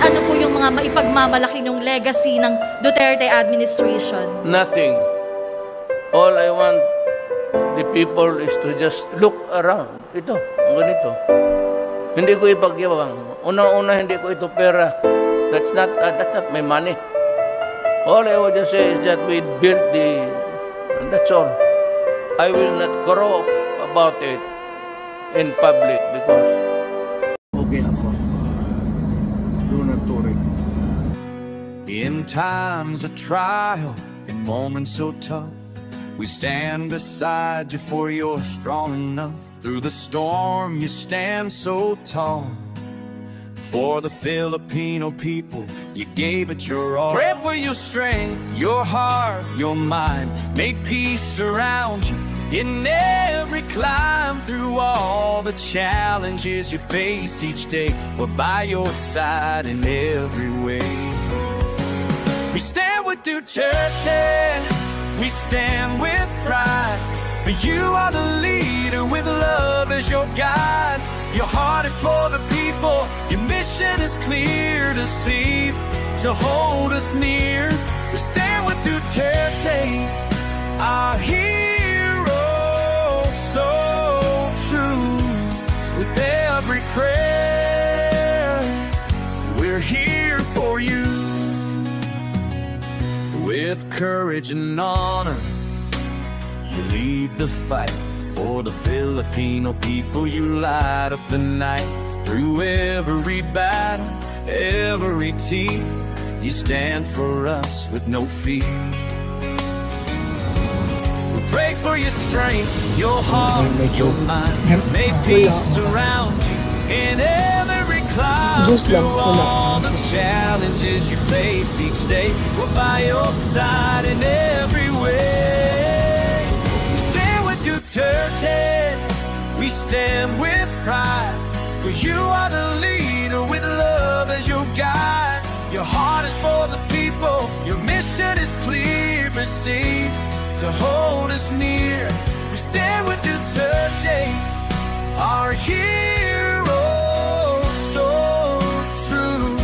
Ano po yung mga maipagmamalaki ng legacy ng Duterte administration? Nothing. All I want the people is to just look around. Ito, ang ganito. Hindi ko ipagyabang. Una-una, hindi ko ito pera. That's not my money. All I would just say is that we built and that's all. I will not crow about it in public because okay ako. Do not worry. In times of trial, in moments so tough, we stand beside you for you're strong enough. Through the storm you stand so tall. For the Filipino people, you gave it your all. Pray for your strength, your heart, your mind. Make peace surround you in every climb. Through all the challenges you face each day, we're by your side in every way. We stand with Duterte, we stand with pride. For you are the leader with love as your guide. Your heart is for the people, your mission is clear to see, to hold us near. We stand with Duterte, our hero, so true. With every prayer, we're here for you. With courage and honor, you lead the fight. For the Filipino people, you light up the night. Through every battle, every team, you stand for us with no fear. We pray for your strength, your heart, your mind. May peace surround you in every climb. Through all the challenges you face each day, we're by your side in every way. Duterte, we stand with pride. For you are the leader with love as your guide. Your heart is for the people, your mission is clear, but safe to hold us near. We stand with Duterte, our hero, so true.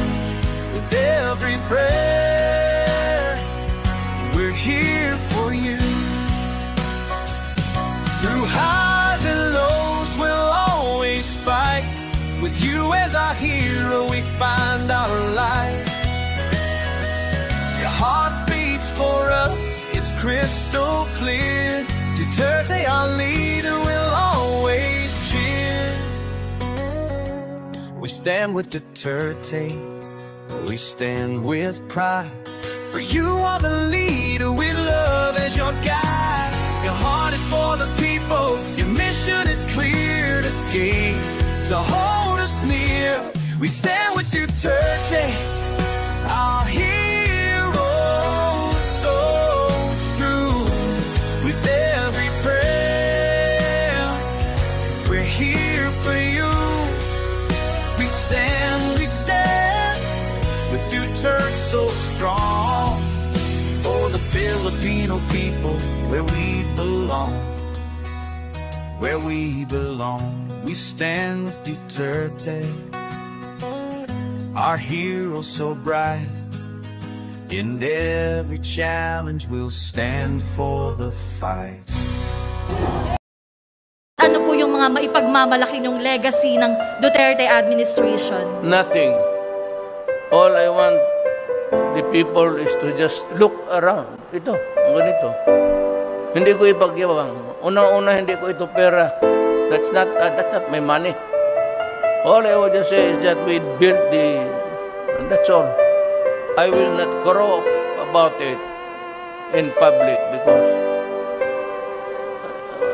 With every prayer, we're here for you. Through highs and lows, we'll always fight. With you as our hero, we find our life. Your heart beats for us, it's crystal clear. Duterte, our leader, will always cheer. We stand with Duterte, we stand with pride. For you are the leader with love as your guide. Your heart is for the people, your mission is clear to see, to hold us near. We stand with Duterte, our hero, so true. With every prayer, we're here for you. We stand with Duterte so strong. For the Filipino people, where we belong, where we belong. We stand with Duterte, our hero so bright. In every challenge we'll stand for the fight. Ano po yung mga maipagmamalaki ng legacy ng Duterte administration? Nothing. All I want the people is to just look around. Ito, ang ganito. Hindi ko ipagyabang. Una-una, hindi ko ito pera. That's not my money. All I would just say is that we built and that's all. I will not crow about it in public because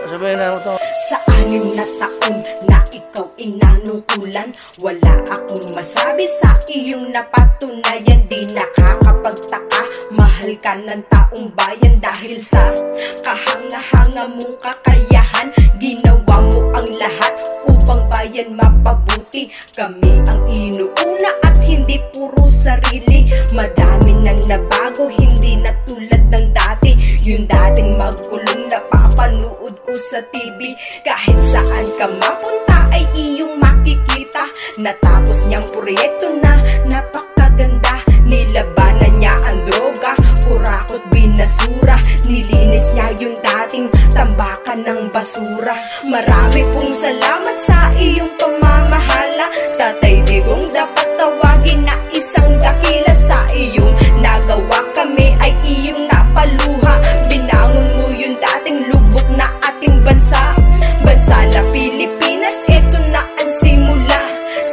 sabihin na ito. Sa 6 na taon na ikaw inanungkulan, wala akong masabi sa iyong napatunayan. Di nakakapagtaka, mahal ka ng taong bayan. Dahil sa kahanga-hanga mong kakayahan, ginawa mo ang lahat upang bayan mapabuti. Kami ang inuuna at hindi puro sarili. Madami nang nabago, hindi na tulad ng dati. Yung dating magkulong napapanood ko sa TV. Kahit saan ka mapunta ay iyong makikita. Natapos niyang proyekto na Nilinis niya yung dating tambakan ng basura. Marami pong salamat sa iyong pamamahala. Tatay Digong, dapat tawagin na isang dakila. Sa iyong nagawa kami ay iyong napaluha. Binangon mo yung dating lubog na ating bansa. Bansa na Pilipinas, eto na ang simula.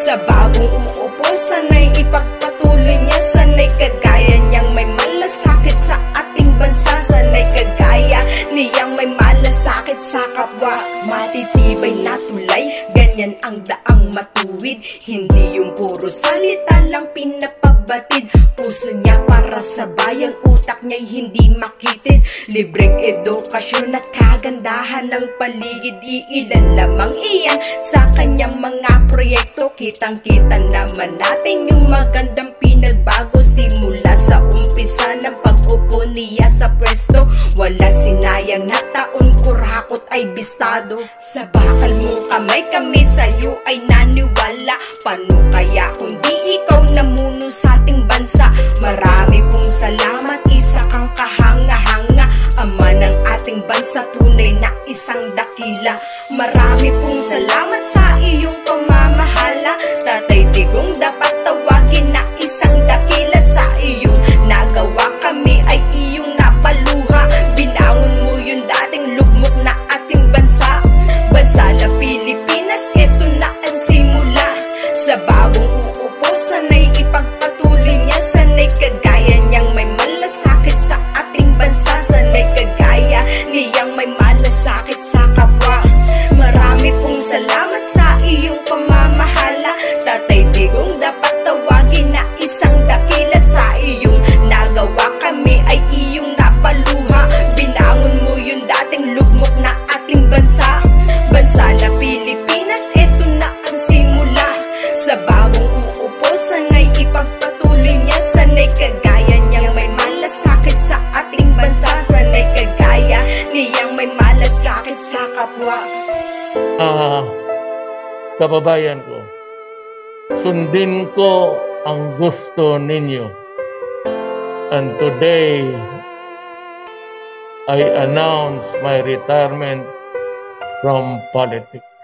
Sa bagong uupo, sana'y ipagpatuloy niya. Sana'y kagaya niyang may malasakit sa ating bansa. Sana'y kagaya niyang may malasakit sa kapwa. Matitibay na tulay, ganyan ang daang matuwid. Hindi yung puro salita lang pinapabatid. Puso niya para sa bayan, utak niya'y hindi makitid. Libreng edukasyon at kagandahan ng paligid. Iilan lamang iyan sa kanyang mga proyekto. Kitang-kita naman natin yung magandang pinagbago. Simula sa umpisa ng pag-upo niya sa pwesto. Wala sinayang na taon, kurakot ay bistado. Sa bakal mo kamay, kami sa'yo ay naniwala. Paano kaya kung di ikaw namuno sa ating bansa? Marami pong salamat, isa kang kahanga-hanga. Ama ng ating bansa, tunay na isang dakila. Marami pong salamat sa iyong pamamahala. Tatay Digong, dapat tawagin na isang dakila. Sa iyong nagawa kami ay iyong napaluha. Binangon mo yung dating lugmok na ating bansa. Bansa na Pilipinas, eto na ang simula. Sa bagong uupo, sana'y ipagpatuloy niya. Sana'y kagaya niyang may malasakit sa ating bansa. Sana'y kagaya niyang may malasakit sa kapwa. Marami pong salamat sa iyong pamamahala. Tatay Digong, dapat tawagin na isang dakila. Sa iyong nagawa kami ay iyong napaluha. Binangon mo yung dating lugmok na ating bansa. Bansa na Pilipinas, eto na ang simula. Sa bagong uupo, sana'y ipagpatuloy niya. Sana'y kagaya niyang may malasakit sa ating bansa. Sana'y kagaya niyang may malasakit sa kapwa. Kababayan ko, sundin ko ang gusto ninyo. And today, I announce my retirement from politics.